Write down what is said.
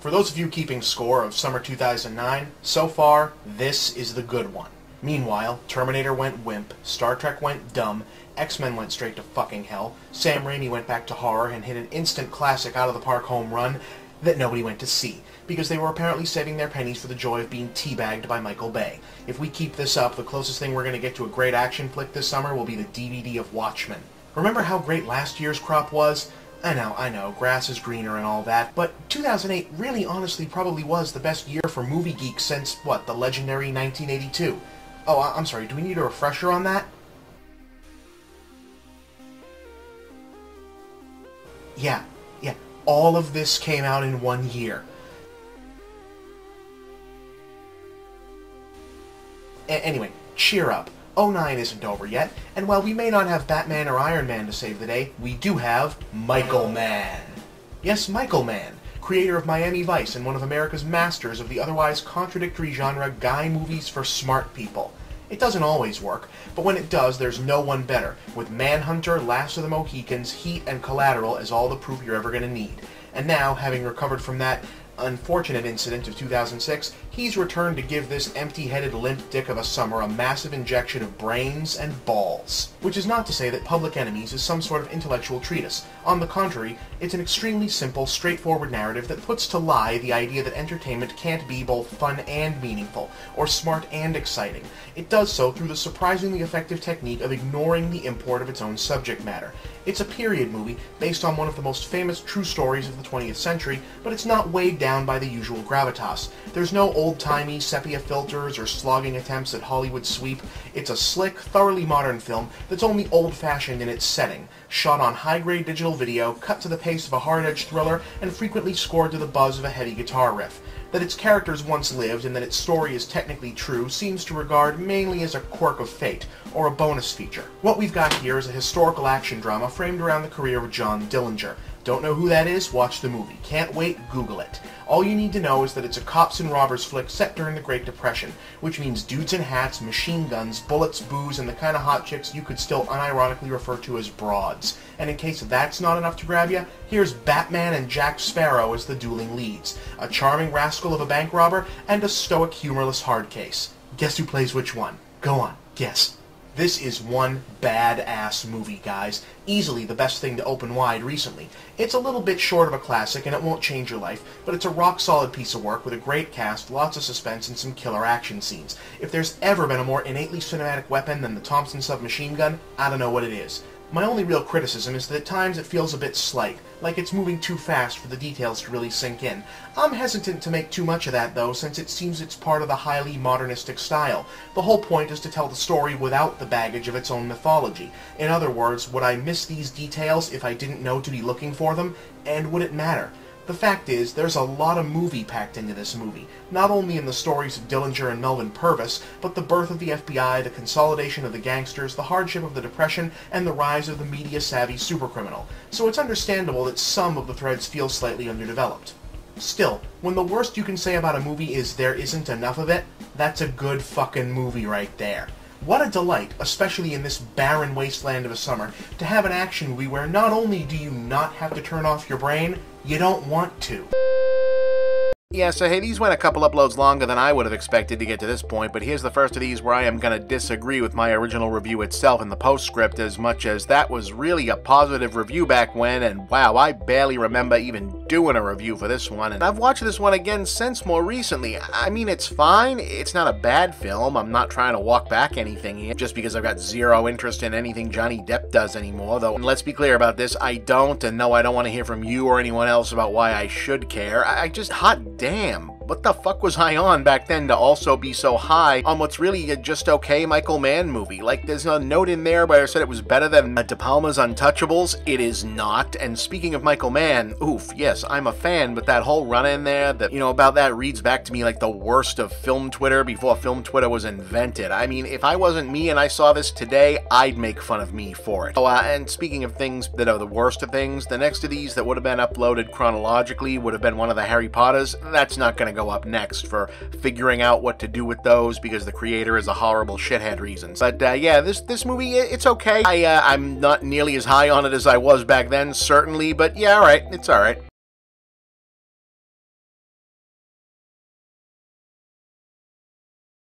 For those of you keeping score of summer 2009, so far, this is the good one. Meanwhile, Terminator went wimp, Star Trek went dumb, X-Men went straight to fucking hell, Sam Raimi went back to horror and hit an instant classic out-of-the-park home run that nobody went to see, because they were apparently saving their pennies for the joy of being teabagged by Michael Bay. If we keep this up, the closest thing we're going to get to a great action flick this summer will be the DVD of Watchmen. Remember how great last year's crop was? I know, grass is greener and all that, but 2008 really honestly probably was the best year for movie geeks since, what, the legendary 1982. Oh, I'm sorry, do we need a refresher on that? Yeah, all of this came out in 1 year. Anyway, cheer up. 09 isn't over yet, and while we may not have Batman or Iron Man to save the day, we do have Michael Mann. Yes, Michael Mann, creator of Miami Vice and one of America's masters of the otherwise contradictory genre guy movies for smart people. It doesn't always work, but when it does, there's no one better, with Manhunter, Last of the Mohicans, Heat, and Collateral as all the proof you're ever going to need. And now, having recovered from that unfortunate incident of 2006, he's returned to give this empty-headed limp dick of a summer a massive injection of brains and balls. Which is not to say that Public Enemies is some sort of intellectual treatise. On the contrary, it's an extremely simple, straightforward narrative that puts to lie the idea that entertainment can't be both fun and meaningful, or smart and exciting. It does so through the surprisingly effective technique of ignoring the import of its own subject matter. It's a period movie based on one of the most famous true stories of the 20th century, but it's not weighed down by the usual gravitas. There's no old-timey sepia filters or slogging attempts at Hollywood sweep. It's a slick, thoroughly modern film that's only old-fashioned in its setting, shot on high-grade digital video, cut to the pace of a hard-edged thriller, and frequently scored to the buzz of a heavy guitar riff. That its characters once lived and that its story is technically true seems to regard mainly as a quirk of fate, or a bonus feature. What we've got here is a historical action drama framed around the career of John Dillinger. Don't know who that is? Watch the movie. Can't wait? Google it. All you need to know is that it's a cops and robbers flick set during the Great Depression, which means dudes in hats, machine guns, bullets, booze, and the kind of hot chicks you could still unironically refer to as broads. And in case that's not enough to grab you, here's Batman and Jack Sparrow as the dueling leads, a charming rascal of a bank robber, and a stoic, humorless hard case. Guess who plays which one? Go on, guess. This is one badass movie, guys. Easily the best thing to open wide recently. It's a little bit short of a classic, and it won't change your life, but it's a rock-solid piece of work with a great cast, lots of suspense, and some killer action scenes. If there's ever been a more innately cinematic weapon than the Thompson submachine gun, I don't know what it is. My only real criticism is that at times it feels a bit slight, like it's moving too fast for the details to really sink in. I'm hesitant to make too much of that, though, since it seems it's part of the highly modernistic style. The whole point is to tell the story without the baggage of its own mythology. In other words, would I miss these details if I didn't know to be looking for them? And would it matter? The fact is, there's a lot of movie packed into this movie, not only in the stories of Dillinger and Melvin Purvis, but the birth of the FBI, the consolidation of the gangsters, the hardship of the Depression, and the rise of the media-savvy supercriminal. So it's understandable that some of the threads feel slightly underdeveloped. Still, when the worst you can say about a movie is there isn't enough of it, that's a good fucking movie right there. What a delight, especially in this barren wasteland of a summer, to have an action movie where not only do you not have to turn off your brain, you don't want to. Yeah, so hey, these went a couple uploads longer than I would have expected to get to this point, but here's the first of these where I am going to disagree with my original review itself in the postscript, as much as that was really a positive review back when, and wow, I barely remember even doing a review for this one, and I've watched this one again since more recently. I mean, it's fine, it's not a bad film, I'm not trying to walk back anything here, just because I've got zero interest in anything Johnny Depp does anymore, though, and let's be clear about this, I don't, and no, I don't want to hear from you or anyone else about why I should care. I just, hot damn, what the fuck was I on back then to also be so high on what's really a just okay Michael Mann movie? Like, there's a note in there where I said it was better than De Palma's Untouchables. It is not. And speaking of Michael Mann, oof, yes, I'm a fan, but that whole run in there, that, about that reads back to me like the worst of film Twitter before film Twitter was invented. I mean, if I wasn't me and I saw this today, I'd make fun of me for it. Oh, and speaking of things that are the worst of things, the next of these that would have been uploaded chronologically would have been one of the Harry Potters. That's not going to go up next for figuring out what to do with those because the creator is a horrible shithead reasons. But yeah, this movie, it's okay. I'm not nearly as high on it as I was back then, certainly, but yeah, alright, it's alright.